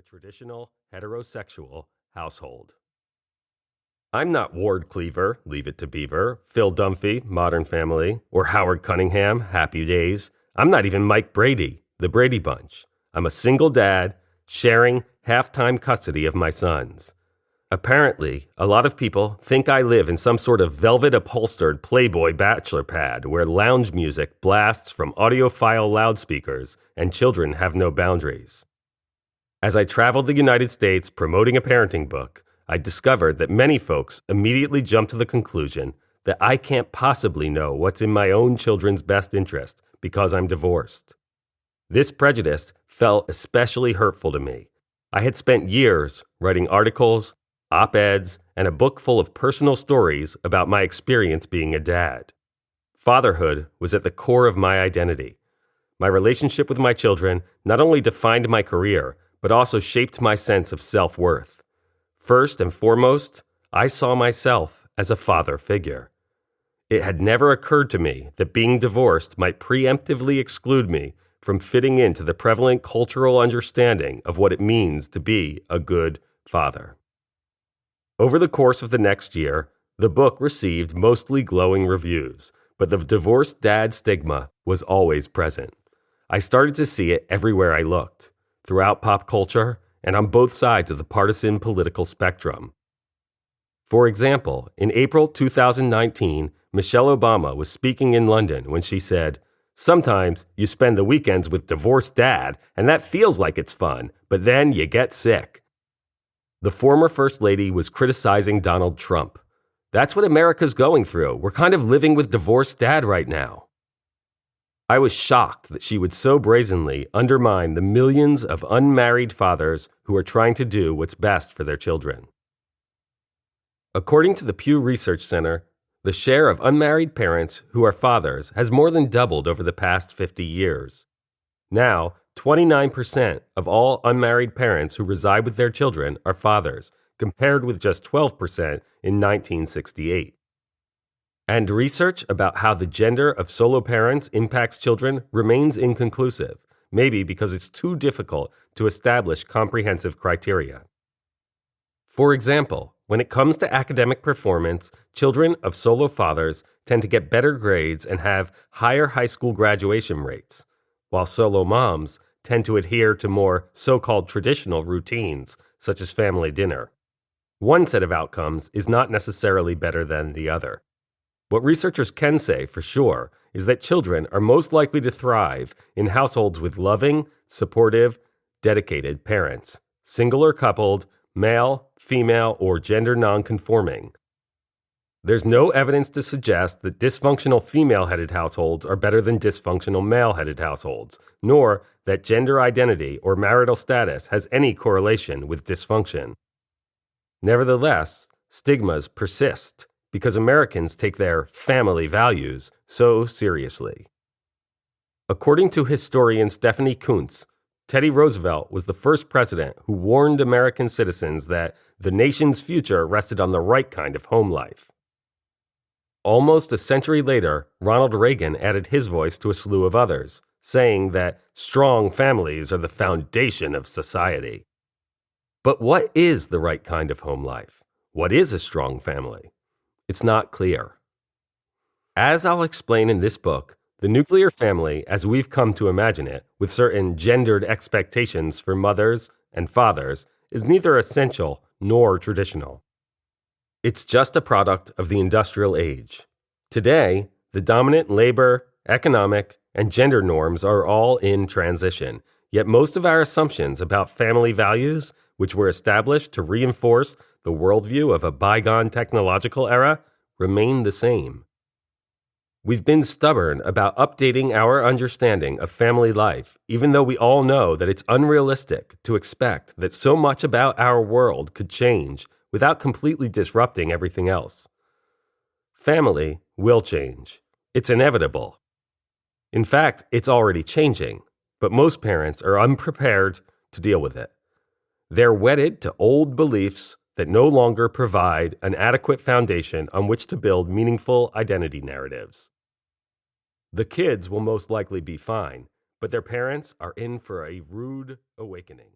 traditional heterosexual household. I'm not Ward Cleaver, Leave It to Beaver, Phil Dunphy, Modern Family, or Howard Cunningham, Happy Days. I'm not even Mike Brady, The Brady Bunch. I'm a single dad sharing half-time custody of my sons. Apparently, a lot of people think I live in some sort of velvet-upholstered Playboy bachelor pad where lounge music blasts from audiophile loudspeakers and children have no boundaries. As I traveled the United States promoting a parenting book, I discovered that many folks immediately jump to the conclusion that I can't possibly know what's in my own children's best interest because I'm divorced. This prejudice felt especially hurtful to me. I had spent years writing articles, op-eds, and a book full of personal stories about my experience being a dad. Fatherhood was at the core of my identity. My relationship with my children not only defined my career, but also shaped my sense of self-worth. First and foremost, I saw myself as a father figure. It had never occurred to me that being divorced might preemptively exclude me from fitting into the prevalent cultural understanding of what it means to be a good father. Over the course of the next year, the book received mostly glowing reviews, but the divorced dad stigma was always present. I started to see it everywhere I looked, throughout pop culture and on both sides of the partisan political spectrum. For example, in April 2019, Michelle Obama was speaking in London when she said, "Sometimes you spend the weekends with divorced dad, and that feels like it's fun, but then you get sick." The former First Lady was criticizing Donald Trump. That's what America's going through. We're kind of living with divorced dad right now. I was shocked that she would so brazenly undermine the millions of unmarried fathers who are trying to do what's best for their children. According to the Pew Research Center, the share of unmarried parents who are fathers has more than doubled over the past 50 years. Now, 29% of all unmarried parents who reside with their children are fathers, compared with just 12% in 1968. And research about how the gender of solo parents impacts children remains inconclusive, maybe because it's too difficult to establish comprehensive criteria. For example, when it comes to academic performance, children of solo fathers tend to get better grades and have higher high school graduation rates, while solo moms tend to adhere to more so-called traditional routines, such as family dinner. One set of outcomes is not necessarily better than the other. What researchers can say for sure is that children are most likely to thrive in households with loving, supportive, dedicated parents, single or coupled, male, female, or gender non-conforming. There's no evidence to suggest that dysfunctional female-headed households are better than dysfunctional male-headed households, nor that gender identity or marital status has any correlation with dysfunction. Nevertheless, stigmas persist because Americans take their family values so seriously. According to historian Stephanie Kuntz, Teddy Roosevelt was the first president who warned American citizens that the nation's future rested on the right kind of home life. Almost a century later, Ronald Reagan added his voice to a slew of others, saying that strong families are the foundation of society. But what is the right kind of home life? What is a strong family? It's not clear. As I'll explain in this book, the nuclear family, as we've come to imagine it, with certain gendered expectations for mothers and fathers, is neither essential nor traditional. It's just a product of the industrial age. Today, the dominant labor, economic, and gender norms are all in transition, yet most of our assumptions about family values, which were established to reinforce the worldview of a bygone technological era, remain the same. We've been stubborn about updating our understanding of family life, even though we all know that it's unrealistic to expect that so much about our world could change without completely disrupting everything else. Family will change. It's inevitable. In fact, it's already changing, but most parents are unprepared to deal with it. They're wedded to old beliefs that no longer provide an adequate foundation on which to build meaningful identity narratives. The kids will most likely be fine, but their parents are in for a rude awakening.